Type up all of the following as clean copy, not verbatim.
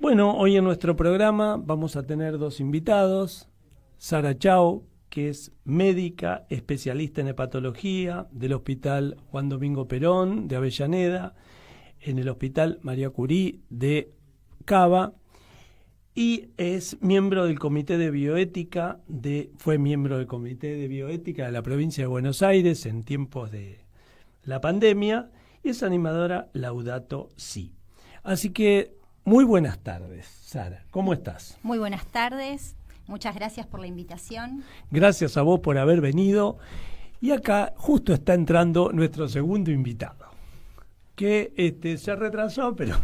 Bueno, hoy en nuestro programa vamos a tener dos invitados. Sara Chao, que es médica especialista en hepatología del Hospital Juan Domingo Perón de Avellaneda, en el Hospital María Curie de Cava, y es miembro del Comité de Bioética, fue miembro del Comité de Bioética de la provincia de Buenos Aires en tiempos de la pandemia, y es animadora Laudato Si. Así que muy buenas tardes, Sara. ¿Cómo estás? Muy buenas tardes. Muchas gracias por la invitación. Gracias a vos por haber venido. Y acá justo está entrando nuestro segundo invitado, que se retrasó, pero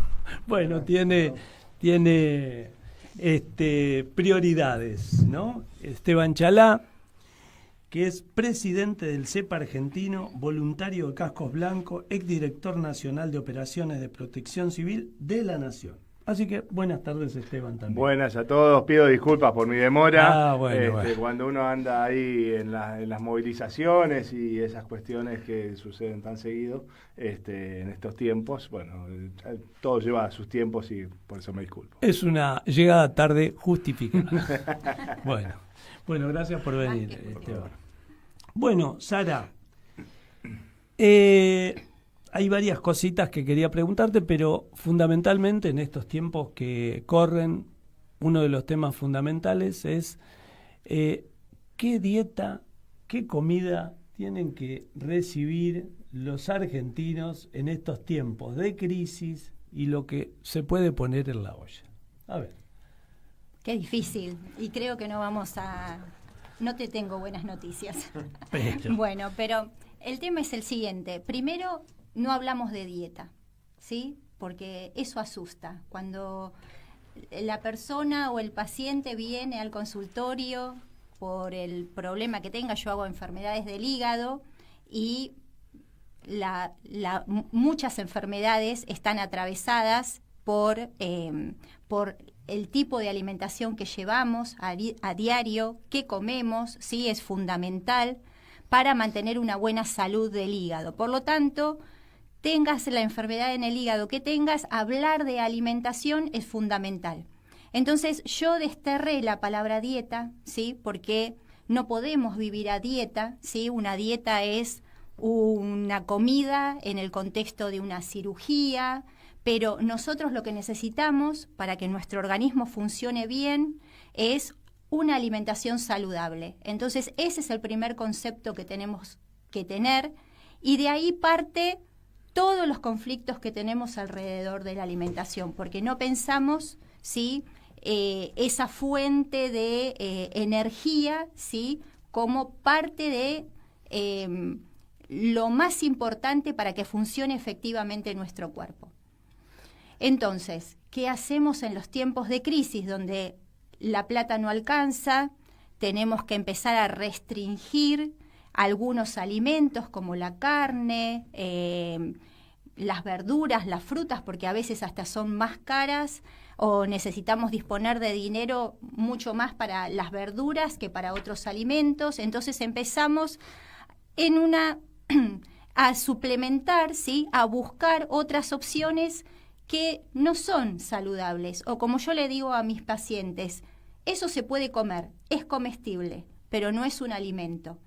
bueno, tiene prioridades, ¿no? Esteban Chalá, que es presidente del CEPA argentino, voluntario de Cascos Blancos, exdirector nacional de operaciones de protección civil de la Nación. Así que buenas tardes, Esteban, también. Buenas a todos, pido disculpas por mi demora. Bueno. Cuando uno anda ahí en las movilizaciones y esas cuestiones que suceden tan seguido en estos tiempos, bueno, todo lleva sus tiempos y por eso me disculpo. Es una llegada tarde justificada. Bueno, gracias por venir, Esteban. Bueno, Sara, hay varias cositas que quería preguntarte, pero fundamentalmente en estos tiempos que corren, uno de los temas fundamentales es qué dieta, qué comida tienen que recibir los argentinos en estos tiempos de crisis y lo que se puede poner en la olla. A ver. Qué difícil, y creo que no te tengo buenas noticias. Bueno, pero el tema es el siguiente. Primero, no hablamos de dieta, ¿sí? Porque eso asusta. Cuando la persona o el paciente viene al consultorio por el problema que tenga, yo hago enfermedades del hígado y muchas enfermedades están atravesadas por el tipo de alimentación que llevamos a diario, qué comemos, ¿sí? Es fundamental para mantener una buena salud del hígado. Por lo tanto, tengas la enfermedad en el hígado que tengas, hablar de alimentación es fundamental. Entonces, yo desterré la palabra dieta, ¿sí? Porque no podemos vivir a dieta, ¿sí? Una dieta es una comida en el contexto de una cirugía, pero nosotros lo que necesitamos para que nuestro organismo funcione bien es una alimentación saludable. Entonces, ese es el primer concepto que tenemos que tener, y de ahí parte todos los conflictos que tenemos alrededor de la alimentación, porque no pensamos, ¿sí? Esa fuente de energía, ¿sí? Como parte de lo más importante para que funcione efectivamente nuestro cuerpo. Entonces, ¿qué hacemos en los tiempos de crisis donde la plata no alcanza? Tenemos que empezar a restringir algunos alimentos como la carne, las verduras, las frutas, porque a veces hasta son más caras, o necesitamos disponer de dinero mucho más para las verduras que para otros alimentos. Entonces empezamos a suplementar, ¿sí? A buscar otras opciones que no son saludables, o como yo le digo a mis pacientes, eso se puede comer, es comestible, pero no es un alimento.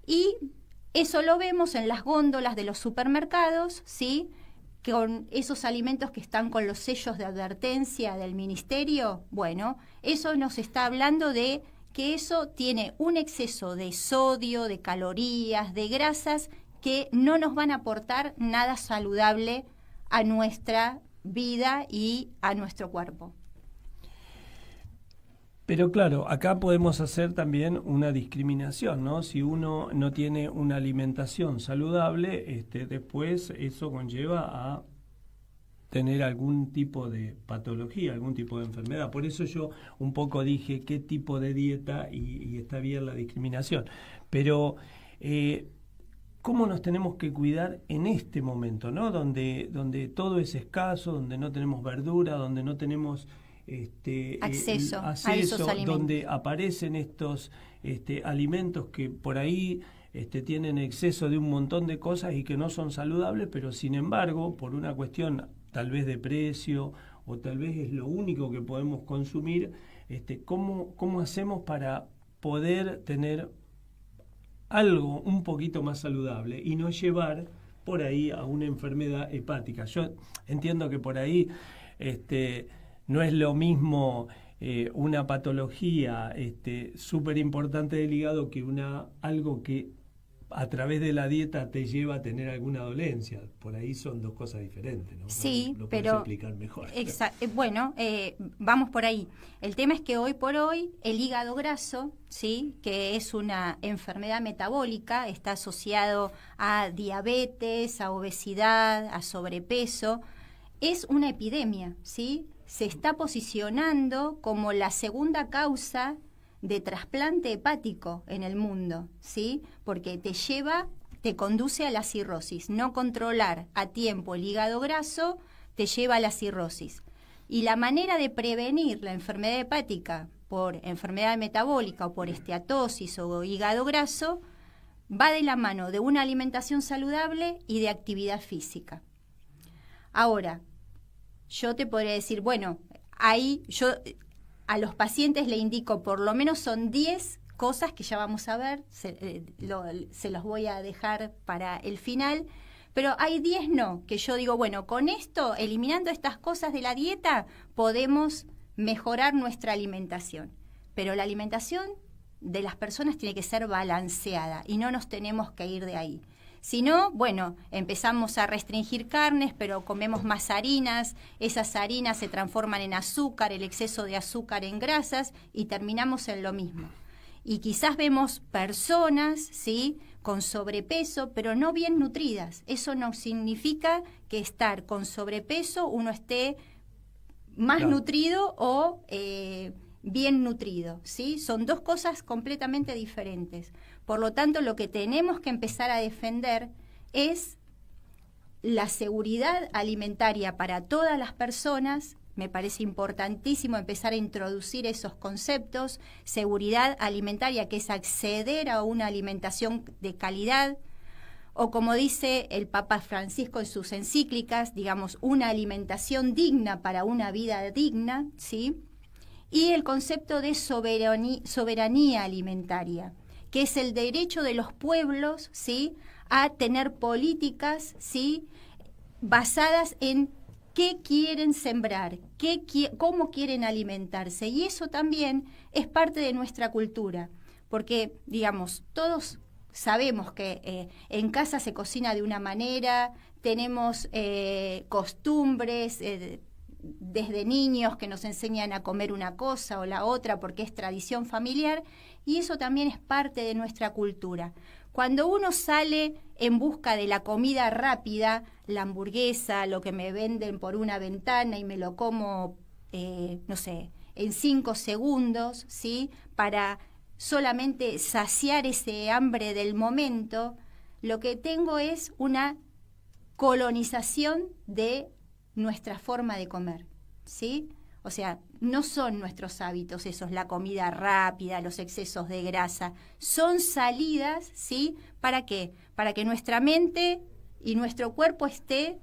Y eso lo vemos en las góndolas de los supermercados, ¿sí? Con esos alimentos que están con los sellos de advertencia del ministerio. Bueno, eso nos está hablando de que eso tiene un exceso de sodio, de calorías, de grasas que no nos van a aportar nada saludable a nuestra vida y a nuestro cuerpo. Pero claro, acá podemos hacer también una discriminación, ¿no? Si uno no tiene una alimentación saludable, después eso conlleva a tener algún tipo de patología, algún tipo de enfermedad. Por eso yo un poco dije qué tipo de dieta y está bien la discriminación. Pero ¿cómo nos tenemos que cuidar en este momento, ¿no? Donde todo es escaso, donde no tenemos verdura, donde no tenemos acceso a esos alimentos, donde aparecen estos alimentos que por ahí tienen exceso de un montón de cosas y que no son saludables, pero sin embargo, por una cuestión tal vez de precio o tal vez es lo único que podemos consumir, ¿cómo hacemos para poder tener algo un poquito más saludable y no llevar por ahí a una enfermedad hepática? Yo entiendo que por ahí no es lo mismo una patología súper importante del hígado que algo que a través de la dieta te lleva a tener alguna dolencia. Por ahí son dos cosas diferentes, ¿no? Sí, lo pero... puedes explicar mejor. Bueno, vamos por ahí. El tema es que hoy por hoy el hígado graso, ¿sí?, que es una enfermedad metabólica, está asociado a diabetes, a obesidad, a sobrepeso, es una epidemia, ¿sí? Se está posicionando como la segunda causa de trasplante hepático en el mundo, ¿sí? Porque te conduce a la cirrosis. No controlar a tiempo el hígado graso te lleva a la cirrosis. Y la manera de prevenir la enfermedad hepática por enfermedad metabólica o por esteatosis o hígado graso va de la mano de una alimentación saludable y de actividad física. Ahora, yo te podría decir, bueno, ahí yo a los pacientes le indico por lo menos son 10 cosas que ya vamos a ver, se los voy a dejar para el final, pero hay 10 que yo digo, bueno, con esto, eliminando estas cosas de la dieta, podemos mejorar nuestra alimentación. Pero la alimentación de las personas tiene que ser balanceada y no nos tenemos que ir de ahí. Si no, bueno, empezamos a restringir carnes, pero comemos más harinas, esas harinas se transforman en azúcar, el exceso de azúcar en grasas y terminamos en lo mismo. Y quizás vemos personas, ¿sí?, con sobrepeso, pero no bien nutridas. Eso no significa que estar con sobrepeso uno esté más nutrido o bien nutrido, ¿sí? Son dos cosas completamente diferentes. Por lo tanto, lo que tenemos que empezar a defender es la seguridad alimentaria para todas las personas. Me parece importantísimo empezar a introducir esos conceptos. Seguridad alimentaria, que es acceder a una alimentación de calidad, o como dice el Papa Francisco en sus encíclicas, digamos, una alimentación digna para una vida digna, ¿sí? Y el concepto de soberanía alimentaria, que es el derecho de los pueblos, ¿sí?, a tener políticas, ¿sí?, basadas en qué quieren sembrar, cómo quieren alimentarse. Y eso también es parte de nuestra cultura, porque, digamos, todos sabemos que en casa se cocina de una manera, tenemos costumbres, desde niños que nos enseñan a comer una cosa o la otra porque es tradición familiar, y eso también es parte de nuestra cultura. Cuando uno sale en busca de la comida rápida, la hamburguesa, lo que me venden por una ventana y me lo como, no sé, en 5 segundos, ¿sí?, para solamente saciar ese hambre del momento, lo que tengo es una colonización de nuestra forma de comer, ¿sí? O sea, no son nuestros hábitos esos, la comida rápida, los excesos de grasa, son salidas, ¿sí? ¿Para qué? Para que nuestra mente y nuestro cuerpo esté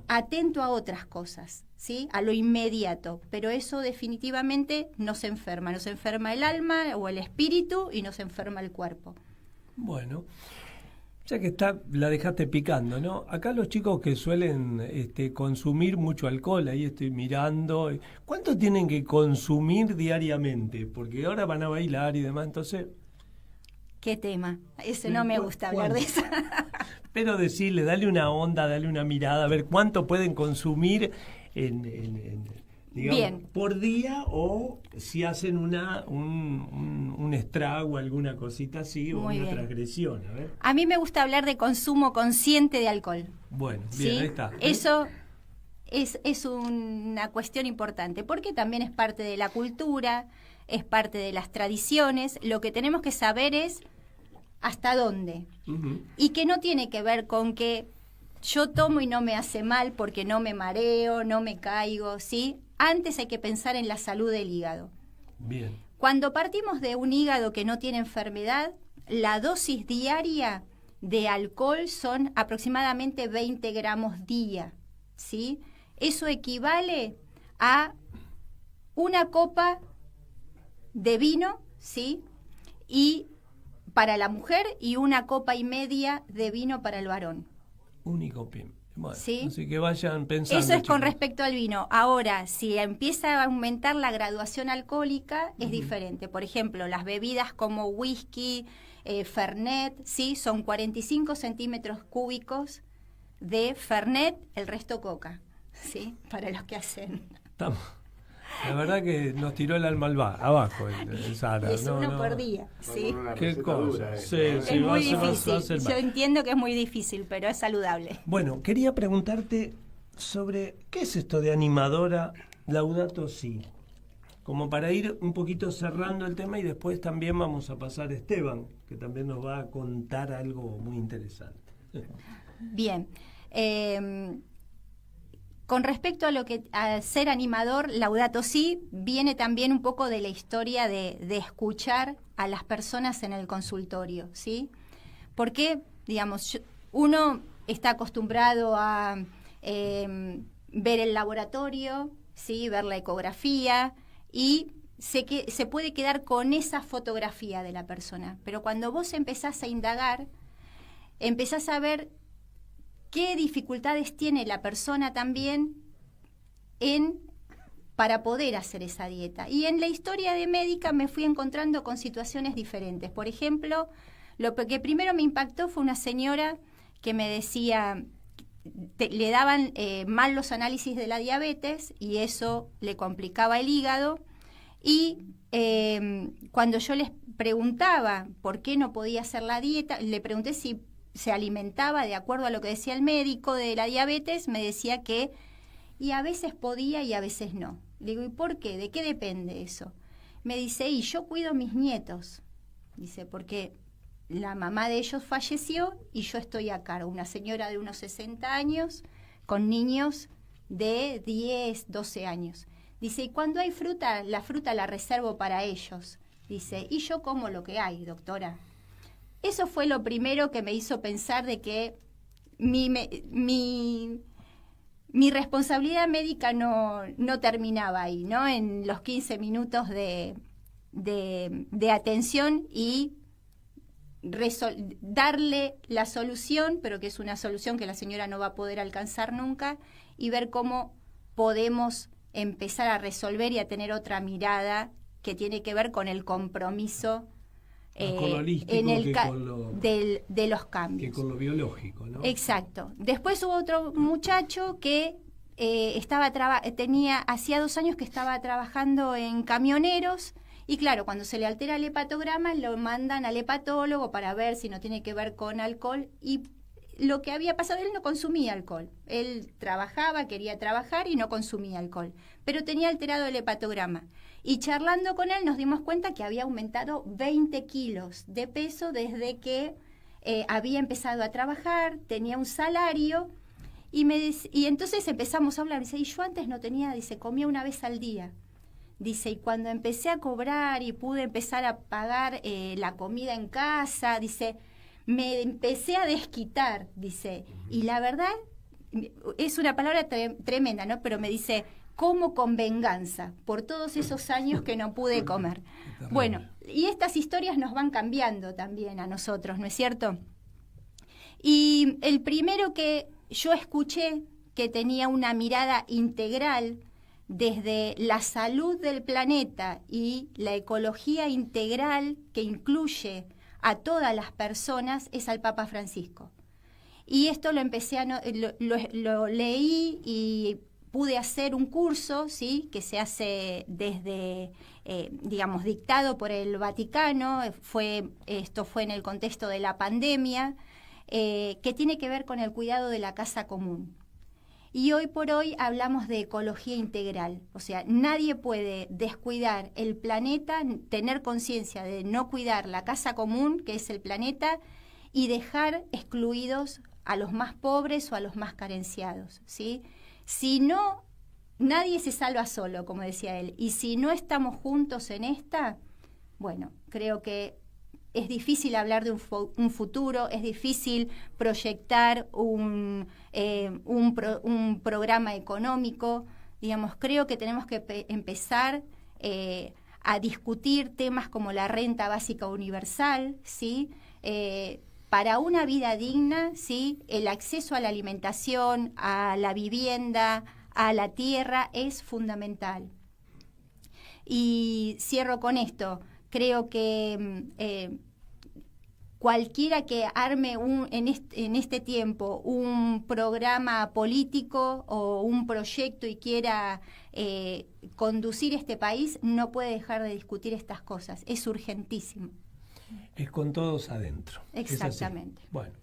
atento a otras cosas, ¿sí?, a lo inmediato, pero eso definitivamente nos enferma el alma o el espíritu y nos enferma el cuerpo. Bueno, ya que la dejaste picando, ¿no? Acá los chicos que suelen consumir mucho alcohol, ahí estoy mirando, ¿cuánto tienen que consumir diariamente? Porque ahora van a bailar y demás, entonces... ¿Qué tema? Ese no me gusta hablar de eso. Pero decirle, dale una onda, dale una mirada, a ver cuánto pueden consumir digamos, por día, o si hacen un estrago, alguna cosita así, o una transgresión. A ver. A mí me gusta hablar de consumo consciente de alcohol. Bueno, bien, ¿sí? Ahí está. Eso es una cuestión importante, porque también es parte de la cultura, es parte de las tradiciones. Lo que tenemos que saber es hasta dónde. Uh-huh. Y que no tiene que ver con que yo tomo y no me hace mal porque no me mareo, no me caigo, ¿sí? Antes hay que pensar en la salud del hígado. Bien. Cuando partimos de un hígado que no tiene enfermedad, la dosis diaria de alcohol son aproximadamente 20 gramos día, ¿sí? Eso equivale a una copa de vino, ¿sí? Y para la mujer y una copa y media de vino para el varón. Único pin. Bueno, ¿Sí? Así que vayan pensando. Eso es con chicos. respecto al vino. Ahora, si empieza a aumentar la graduación alcohólica, es diferente. Por ejemplo, las bebidas como whisky, Fernet, ¿sí? Son 45 centímetros cúbicos de Fernet, el resto coca, ¿sí? Para los que hacen. Estamos. La verdad que nos tiró el alma abajo el Sara. Es uno por día, ¿sí? Qué cosa. Sí, Es sí, muy va a difícil. ser Yo mal. entiendo que es muy difícil, pero es saludable. Bueno, quería preguntarte sobre qué es esto de animadora Laudato Si, como para ir un poquito cerrando el tema y después también vamos a pasar a Esteban, que también nos va a contar algo muy interesante. Bien. Con respecto a lo que a ser animador, Laudato Si viene también un poco de la historia de escuchar a las personas en el consultorio, ¿sí? Porque, digamos, uno está acostumbrado a ver el laboratorio, ¿sí? Ver la ecografía y se puede quedar con esa fotografía de la persona. Pero cuando vos empezás a indagar, empezás a ver qué dificultades tiene la persona también para poder hacer esa dieta. Y en la historia de médica me fui encontrando con situaciones diferentes. Por ejemplo, lo que primero me impactó fue una señora que me decía, le daban mal los análisis de la diabetes y eso le complicaba el hígado. Y cuando yo les preguntaba por qué no podía hacer la dieta, le pregunté si se alimentaba de acuerdo a lo que decía el médico de la diabetes, me decía que y a veces podía y a veces no. Le digo, ¿y por qué? ¿De qué depende eso? Me dice, y yo cuido a mis nietos. Dice, porque la mamá de ellos falleció y yo estoy a cargo. Una señora de unos 60 años con niños de 10, 12 años. Dice, y cuando hay fruta, la fruta la reservo para ellos. Dice, y yo como lo que hay, doctora. Eso fue lo primero que me hizo pensar de que mi responsabilidad médica no terminaba ahí, ¿no? En los 15 minutos de atención y darle la solución, pero que es una solución que la señora no va a poder alcanzar nunca, y ver cómo podemos empezar a resolver y a tener otra mirada que tiene que ver con el compromiso con lo holístico de los cambios. Que con lo biológico, ¿no? Exacto. Después hubo otro muchacho que hacía 2 años que estaba trabajando en camioneros y claro, cuando se le altera el hepatograma lo mandan al hepatólogo para ver si no tiene que ver con alcohol y lo que había pasado, él no consumía alcohol. Él trabajaba, quería trabajar y no consumía alcohol, pero tenía alterado el hepatograma. Y charlando con él nos dimos cuenta que había aumentado 20 kilos de peso desde que había empezado a trabajar, tenía un salario y entonces empezamos a hablar. Dice, y yo antes no tenía, dice, comía una vez al día. Dice, y cuando empecé a cobrar y pude empezar a pagar la comida en casa, dice, me empecé a desquitar, dice, y la verdad es una palabra tremenda, ¿no? Pero me dice, como con venganza, por todos esos años que no pude comer. Bueno, y estas historias nos van cambiando también a nosotros, ¿no es cierto? Y el primero que yo escuché que tenía una mirada integral desde la salud del planeta y la ecología integral que incluye a todas las personas es al Papa Francisco. Y esto lo empecé lo leí y pude hacer un curso, ¿sí? Que se hace desde, digamos, dictado por el Vaticano, esto fue en el contexto de la pandemia, que tiene que ver con el cuidado de la casa común. Y hoy por hoy hablamos de ecología integral, o sea, nadie puede descuidar el planeta, tener conciencia de no cuidar la casa común, que es el planeta, y dejar excluidos a los más pobres o a los más carenciados, ¿sí? Si no, nadie se salva solo, como decía él, y si no estamos juntos en esta, bueno, creo que es difícil hablar de un futuro, es difícil proyectar un programa económico Digamos, creo que tenemos que empezar a discutir temas como la renta básica universal, ¿sí? Para una vida digna, ¿sí? El acceso a la alimentación, a la vivienda, a la tierra es fundamental. Y cierro con esto. Creo que cualquiera que arme en este tiempo un programa político o un proyecto y quiera conducir este país, no puede dejar de discutir estas cosas. Es urgentísimo. Es con todos adentro. Exactamente. Bueno.